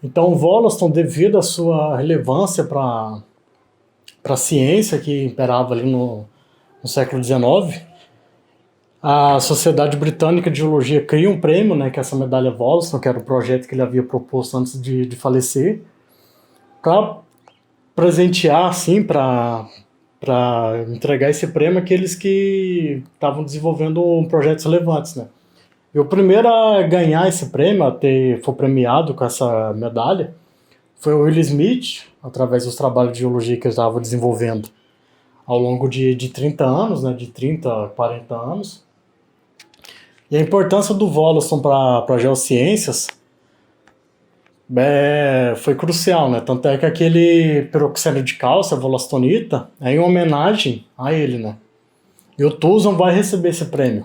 Então, o Wollaston, devido à sua relevância para a ciência que imperava ali no século XIX, a Sociedade Britânica de Geologia cria um prêmio, né, que é essa medalha Wollaston, que era o projeto que ele havia proposto antes de falecer, para presentear, assim, para entregar esse prêmio àqueles que estavam desenvolvendo projetos relevantes, né. E o primeiro a ganhar esse prêmio, foi premiado com essa medalha, foi o Will Smith, através dos trabalhos de geologia que ele estava desenvolvendo ao longo de 30 anos, né, de 30 a 40 anos. E a importância do Wollaston para geociências foi crucial, né? Tanto é que aquele peroxeno de cálcio, a wollastonita, é em homenagem a ele, né? E o Tuzon vai receber esse prêmio.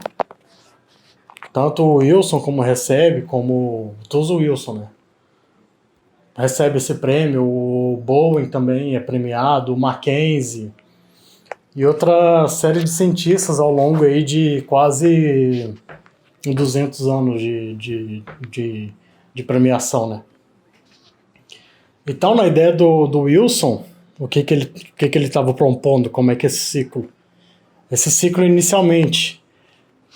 Tanto o Wilson como o Tuzon Wilson, né? Recebe esse prêmio, o Bowen também é premiado, o Mackenzie e outra série de cientistas ao longo aí de quase 200 anos de premiação, né? Então, na ideia do Wilson, o que ele estava propondo, como é que é esse ciclo? Esse ciclo, inicialmente,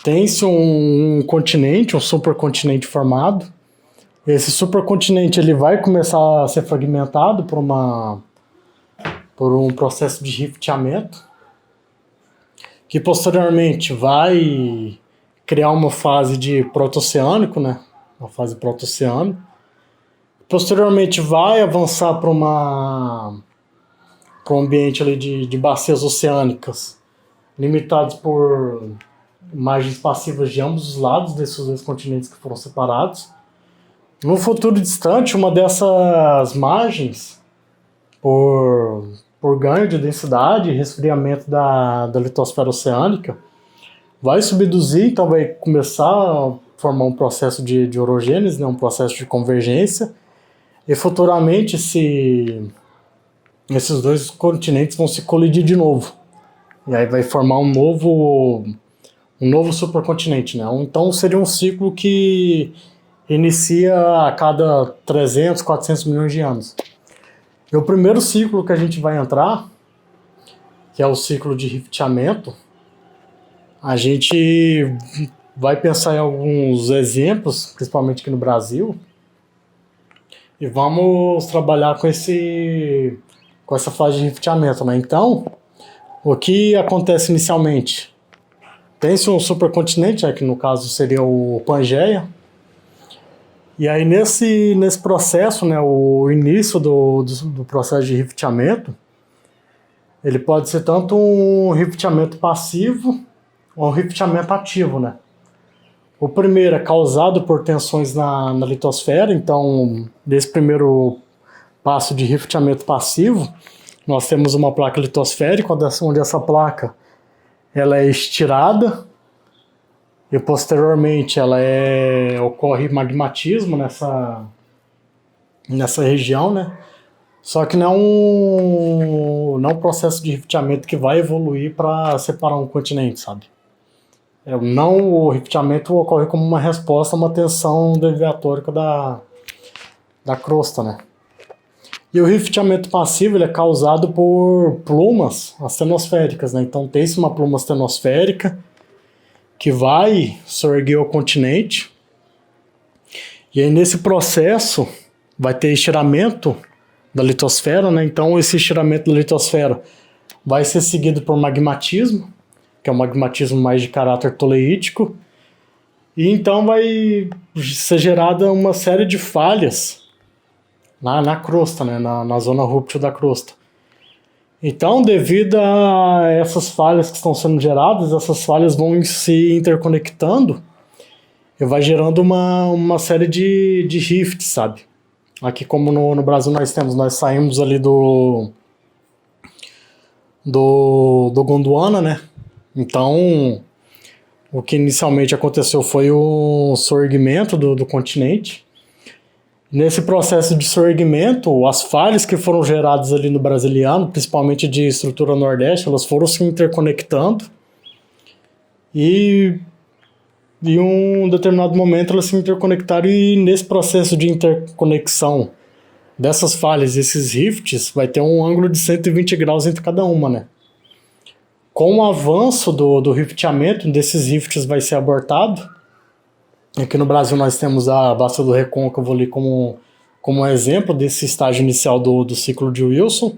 tem-se um continente, um supercontinente formado. Esse supercontinente ele vai começar a ser fragmentado por um processo de rifteamento, que posteriormente vai criar uma fase de proto-oceânico, né? Uma fase proto-oceânico. Posteriormente vai avançar para um ambiente ali de bacias oceânicas, limitados por margens passivas de ambos os lados desses dois continentes que foram separados. No futuro distante, uma dessas margens, por ganho de densidade e resfriamento da litosfera oceânica, vai subduzir, então vai começar a formar um processo de orogênese, né, um processo de convergência, e futuramente esses dois continentes vão se colidir de novo. E aí vai formar um novo supercontinente, né? Então seria um ciclo que inicia a cada 300, 400 milhões de anos. E o primeiro ciclo que a gente vai entrar, que é o ciclo de rifteamento, a gente vai pensar em alguns exemplos, principalmente aqui no Brasil, e vamos trabalhar com essa fase de rifteamento, né? Então, o que acontece inicialmente? Tem-se um supercontinente, que no caso seria o Pangeia, e aí nesse processo, né, o início do processo de rifteamento, ele pode ser tanto um rifteamento passivo ou um rifteamento ativo, né? O primeiro é causado por tensões na litosfera, então nesse primeiro passo de rifteamento passivo, nós temos uma placa litosférica, onde essa placa ela é estirada e posteriormente ocorre magmatismo nessa região, né? Só que não é um processo de rifteamento que vai evoluir para separar um continente, sabe? O rifteamento ocorre como uma resposta a uma tensão deviatórica da crosta, né? E o rifteamento passivo ele é causado por plumas astenosféricas, né? Então tem-se uma pluma astenosférica que vai sorguer o continente, e aí nesse processo vai ter estiramento da litosfera, né? Então esse estiramento da litosfera vai ser seguido por magmatismo, que é um magmatismo mais de caráter toleítico, e então vai ser gerada uma série de falhas na crosta, né? na zona rúptil da crosta. Então, devido a essas falhas que estão sendo geradas, essas falhas vão se interconectando e vai gerando uma série de rifts, sabe? Aqui, como no Brasil nós saímos ali do Gondwana, né? Então, o que inicialmente aconteceu foi o sorgimento do continente. Nesse processo de sorgimento, as falhas que foram geradas ali no Brasiliano, principalmente de estrutura nordeste, elas foram se interconectando e em um determinado momento elas se interconectaram, e nesse processo de interconexão dessas falhas, esses rifts, vai ter um ângulo de 120 graus entre cada uma, né? Com o avanço do rifteamento, desses rifts vai ser abortado. Aqui no Brasil nós temos a Bacia do Recôncavo ali como um exemplo desse estágio inicial do ciclo de Wilson.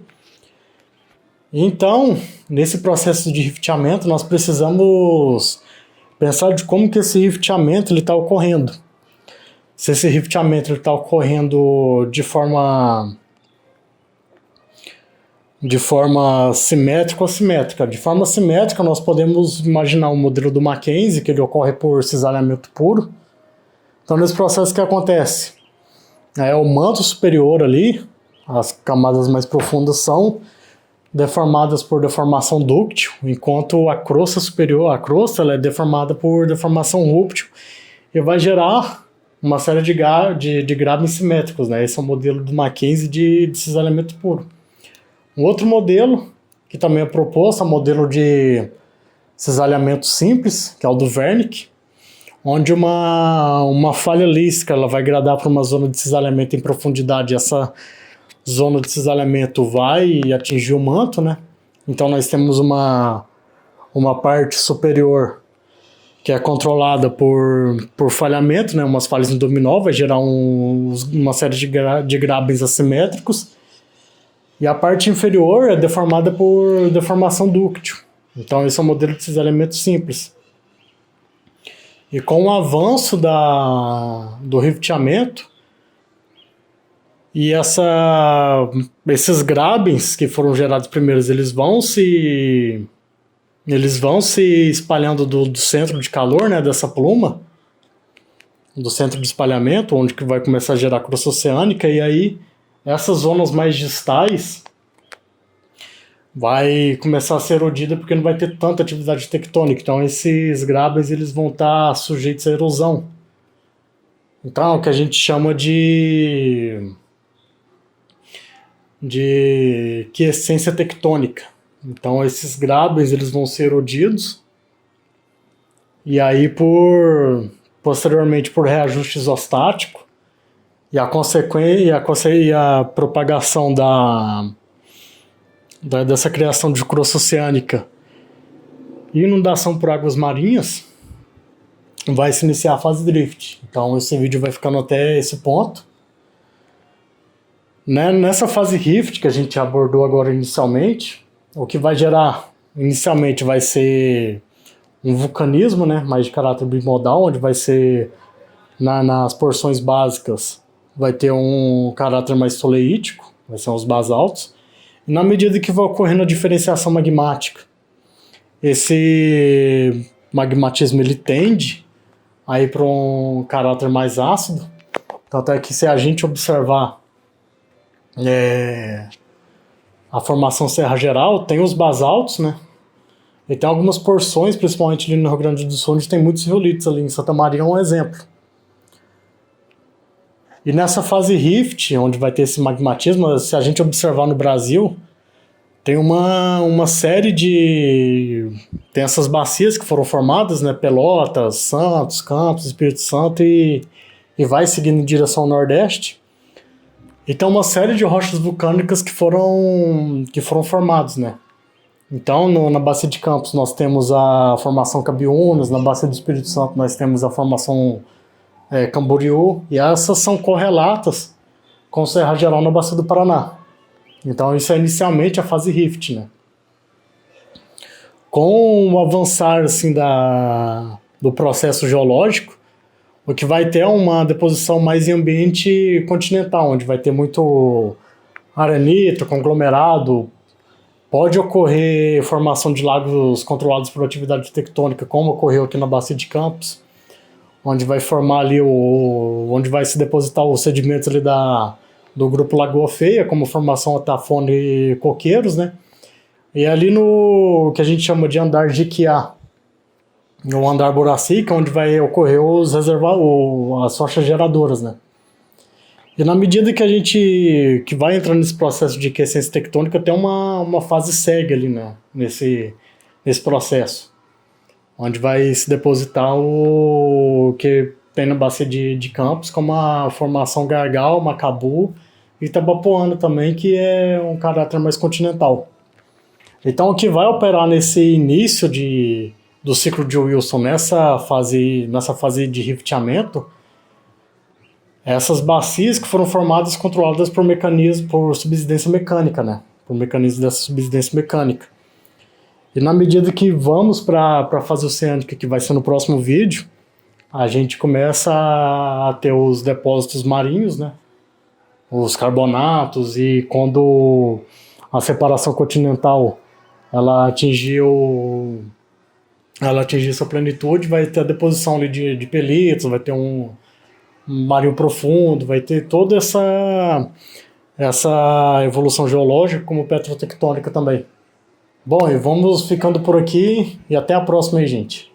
Então, nesse processo de rifteamento, nós precisamos pensar de como que esse rifteamento está ocorrendo. Se esse rifteamento está ocorrendo de forma simétrica ou assimétrica. De forma simétrica, nós podemos imaginar o modelo do Mackenzie, que ele ocorre por cisalhamento puro. Então, nesse processo, o que acontece? O manto superior ali, as camadas mais profundas são deformadas por deformação dúctil, enquanto a crosta superior, ela é deformada por deformação rúptil, e vai gerar uma série de grabens simétricos, né? Esse é o modelo do Mackenzie de cisalhamento puro. Um outro modelo, que também é proposto, é o modelo de cisalhamento simples, que é o do Wernicke, onde uma falha lística ela vai gradar para uma zona de cisalhamento em profundidade. Essa zona de cisalhamento vai atingir o manto, né? Então nós temos uma parte superior que é controlada por falhamento, né? Umas falhas em dominó, vai gerar uma série de grabens assimétricos. E a parte inferior é deformada por deformação dúctil. Então esse é um modelo de cisalhamento simples. E com o avanço do rifteamento e esses grabens que foram gerados primeiros, eles vão se espalhando do centro de calor, né, dessa pluma, do centro de espalhamento, onde que vai começar a gerar crosta oceânica, e aí essas zonas mais distais vai começar a ser erodida porque não vai ter tanta atividade tectônica. Então esses grabens eles vão estar sujeitos à erosão. Então é o que a gente chama de quiescência tectônica. Então esses grabens eles vão ser erodidos e aí posteriormente por reajuste isostático e a propagação dessa criação de crosta oceânica e inundação por águas marinhas, vai se iniciar a fase drift. Então esse vídeo vai ficando até esse ponto. Nessa fase rift que a gente abordou agora inicialmente, o que vai gerar inicialmente vai ser um vulcanismo, né, mais de caráter bimodal, onde vai ser nas porções básicas vai ter um caráter mais soleítico, vai ser os basaltos. E na medida que vai ocorrendo a diferenciação magmática, esse magmatismo ele tende a ir para um caráter mais ácido. Tanto é que se a gente observar a formação Serra Geral, tem os basaltos, né? E tem algumas porções, principalmente ali no Rio Grande do Sul, onde tem muitos riolitos ali. Em Santa Maria é um exemplo. E nessa fase rift, onde vai ter esse magmatismo, se a gente observar no Brasil, tem uma série tem essas bacias que foram formadas, né? Pelotas, Santos, Campos, Espírito Santo e vai seguindo em direção ao Nordeste. E tem uma série de rochas vulcânicas que foram formadas, né? Então, na Bacia de Campos nós temos a formação Cabiúnas, na Bacia do Espírito Santo nós temos a formação Camboriú, e essas são correlatas com Serra Geral na Bacia do Paraná. Então isso é inicialmente a fase rift, né? Com o avançar assim, do processo geológico, o que vai ter é uma deposição mais em ambiente continental, onde vai ter muito arenito, conglomerado. Pode ocorrer formação de lagos controlados por atividade tectônica, como ocorreu aqui na Bacia de Campos, onde vai formar ali onde vai se depositar os sedimentos ali do grupo Lagoa Feia, como formação Atafone e Coqueiros, né? E ali no que a gente chama de andar Jiquiá, no andar Boracica, onde vai ocorrer as rochas geradoras, né? E na medida que a gente vai entrando nesse processo de quiescência tectônica, tem uma fase segue ali, né? Nesse processo, onde vai se depositar o que tem na Bacia de Campos, como a formação Gargal, Macabu Itabapoana também, que é um caráter mais continental. Então, o que vai operar nesse início do ciclo de Wilson, nessa fase de rifteamento, essas bacias que foram formadas e controladas por subsidência mecânica, né? Por mecanismo dessa subsidência mecânica. E na medida que vamos para a fase oceânica, que vai ser no próximo vídeo, a gente começa a ter os depósitos marinhos, né? Os carbonatos, e quando a separação continental ela atingir sua plenitude, vai ter a deposição ali de pelitos, vai ter um marinho profundo, vai ter toda essa evolução geológica como petrotectônica também. Bom, e vamos ficando por aqui e até a próxima aí, gente.